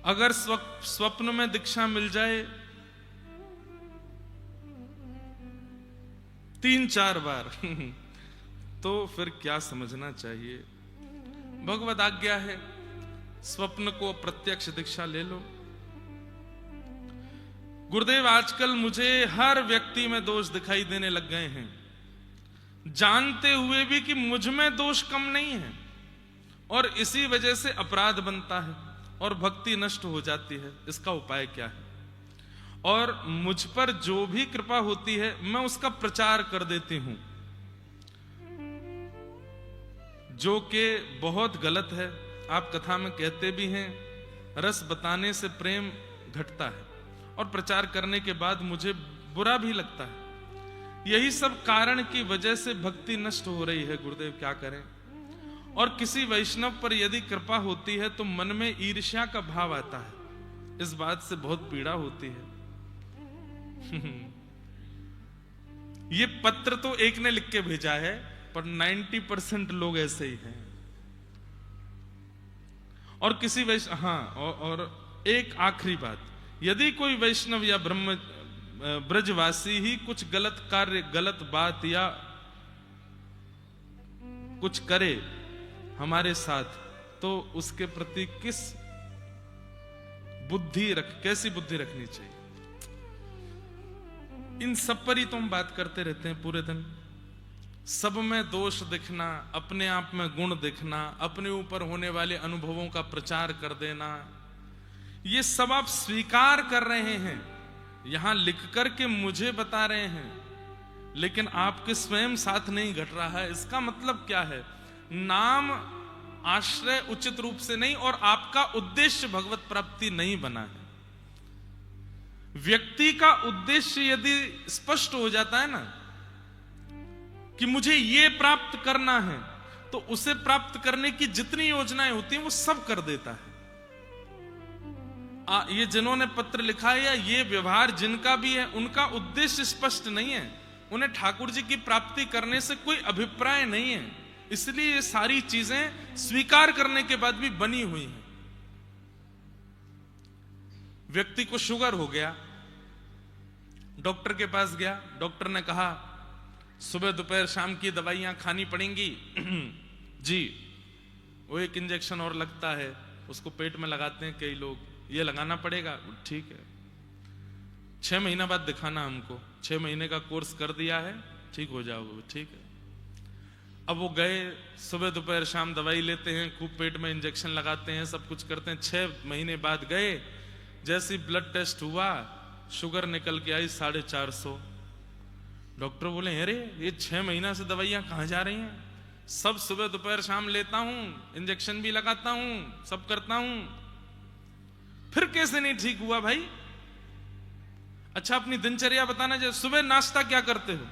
अगर स्वप्न में दीक्षा मिल जाए 3-4 बार तो फिर क्या समझना चाहिए? भगवद आज्ञा है, स्वप्न को प्रत्यक्ष दीक्षा ले लो। गुरुदेव आजकल मुझे हर व्यक्ति में दोष दिखाई देने लग गए हैं, जानते हुए भी कि मुझ में दोष कम नहीं है, और इसी वजह से अपराध बनता है और भक्ति नष्ट हो जाती है। इसका उपाय क्या है? और मुझ पर जो भी कृपा होती है मैं उसका प्रचार कर देती हूं, जो कि बहुत गलत है। आप कथा में कहते भी हैं रस बताने से प्रेम घटता है, और प्रचार करने के बाद मुझे बुरा भी लगता है। यही सब कारण की वजह से भक्ति नष्ट हो रही है। गुरुदेव क्या करें? और किसी वैष्णव पर यदि कृपा होती है तो मन में ईर्ष्या का भाव आता है। इस बात से बहुत पीड़ा होती है। ये पत्र तो एक ने लिख के भेजा है, पर 90% लोग ऐसे ही हैं। और किसी वैष्णव, और एक आखिरी बात, यदि कोई वैष्णव या ब्रजवासी ही कुछ गलत कार्य, गलत बात या कुछ करे हमारे साथ, तो उसके प्रति कैसी बुद्धि रखनी चाहिए? इन सब पर ही तो हम बात करते रहते हैं पूरे दिन। सब में दोष दिखना, अपने आप में गुण दिखना, अपने ऊपर होने वाले अनुभवों का प्रचार कर देना, ये सब आप स्वीकार कर रहे हैं, यहां लिख करके मुझे बता रहे हैं, लेकिन आपके स्वयं साथ नहीं घट रहा है। इसका मतलब क्या है? नाम आश्रय उचित रूप से नहीं, और आपका उद्देश्य भगवत प्राप्ति नहीं बना है। व्यक्ति का उद्देश्य यदि स्पष्ट हो जाता है ना कि मुझे ये प्राप्त करना है, तो उसे प्राप्त करने की जितनी योजनाएं होती हैं वो सब कर देता है। ये जिन्होंने पत्र लिखा है या ये व्यवहार जिनका भी है, उनका उद्देश्य स्पष्ट नहीं है। उन्हें ठाकुर जी की प्राप्ति करने से कोई अभिप्राय नहीं है, इसलिए ये सारी चीजें स्वीकार करने के बाद भी बनी हुई हैं। व्यक्ति को शुगर हो गया, डॉक्टर के पास गया, डॉक्टर ने कहा सुबह दोपहर शाम की दवाइयां खानी पड़ेंगी। जी, वो एक इंजेक्शन और लगता है, उसको पेट में लगाते हैं कई लोग, ये लगाना पड़ेगा। ठीक है, 6 महीना बाद दिखाना हमको, 6 महीने का कोर्स कर दिया है, ठीक हो जाओगे। ठीक है, अब वो गए, सुबह दोपहर शाम दवाई लेते हैं, खूब पेट में इंजेक्शन लगाते हैं, सब कुछ करते हैं। 6 महीने बाद गए, जैसे ब्लड टेस्ट हुआ, शुगर निकल के आई 450। डॉक्टर बोले अरे ये 6 महीना से दवाइयां कहां जा रही हैं? सब सुबह दोपहर शाम लेता हूं, इंजेक्शन भी लगाता हूं, सब करता हूं, फिर कैसे नहीं ठीक हुआ भाई? अच्छा अपनी दिनचर्या बताना चाहिए। सुबह नाश्ता क्या करते हो?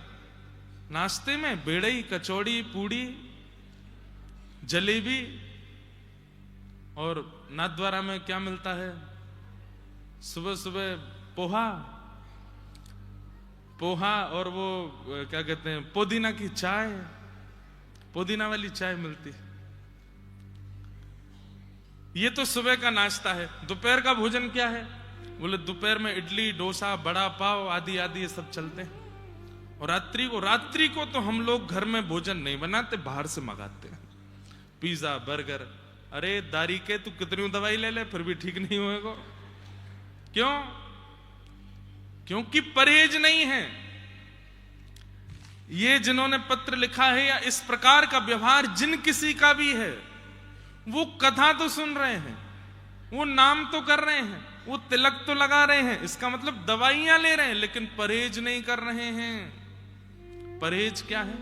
नाश्ते में बेड़ई, कचौड़ी, पूड़ी, जलेबी, और नाथद्वारा में क्या मिलता है? सुबह सुबह पोहा और वो क्या कहते हैं, पुदीना की चाय, पुदीना वाली चाय मिलती है। ये तो सुबह का नाश्ता है। दोपहर का भोजन क्या है? बोले दोपहर में इडली, डोसा, बड़ा पाव आदि आदि ये सब चलते हैं। और रात्रि को तो हम लोग घर में भोजन नहीं बनाते, बाहर से मंगाते हैं, पिज्जा, बर्गर। अरे दारी के तू कितनी दवाई ले ले फिर भी ठीक नहीं होएगा। क्यों? क्योंकि परहेज नहीं है। ये जिन्होंने पत्र लिखा है या इस प्रकार का व्यवहार जिन किसी का भी है, वो कथा तो सुन रहे हैं, वो नाम तो कर रहे हैं, वो तिलक तो लगा रहे हैं, इसका मतलब दवाइयां ले रहे हैं, लेकिन परहेज नहीं कर रहे हैं। परहेज क्या है?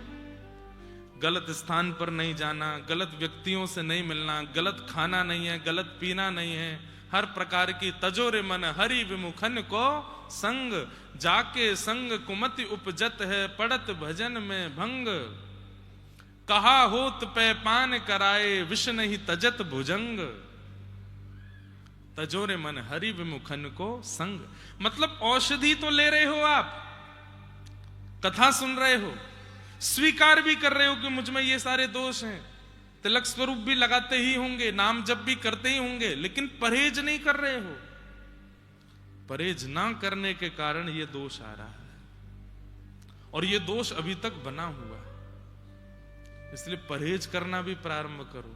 गलत स्थान पर नहीं जाना, गलत व्यक्तियों से नहीं मिलना, गलत खाना नहीं है, गलत पीना नहीं है, हर प्रकार की तजोरे मन हरि विमुखन को संग, जाके संग कुमति उपजत है, पड़त भजन में भंग, कहा होत पे पान कराए, विष नहीं तजत भुजंग, तजोरे मन हरि विमुखन को संग। मतलब औषधि तो ले रहे हो आप, कथा सुन रहे हो, स्वीकार भी कर रहे हो कि मुझ में ये सारे दोष हैं, तिलक स्वरूप भी लगाते ही होंगे, नाम जप भी करते ही होंगे, लेकिन परहेज नहीं कर रहे हो। परहेज ना करने के कारण ये दोष आ रहा है और ये दोष अभी तक बना हुआ है। इसलिए परहेज करना भी प्रारंभ करो।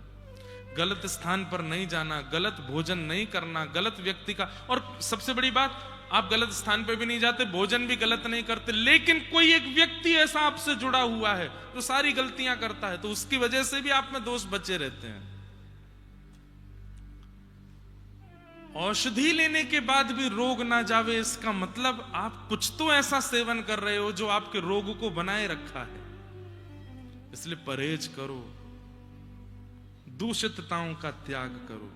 गलत स्थान पर नहीं जाना, गलत भोजन नहीं करना, गलत व्यक्ति का, और सबसे बड़ी बात, आप गलत स्थान पे भी नहीं जाते, भोजन भी गलत नहीं करते, लेकिन कोई एक व्यक्ति ऐसा आपसे जुड़ा हुआ है जो सारी गलतियां करता है, तो उसकी वजह से भी आप में दोष बचे रहते हैं। औषधि लेने के बाद भी रोग ना जावे, इसका मतलब आप कुछ तो ऐसा सेवन कर रहे हो जो आपके रोग को बनाए रखा है। इसलिए परहेज करो, दूषितताओं का त्याग करो।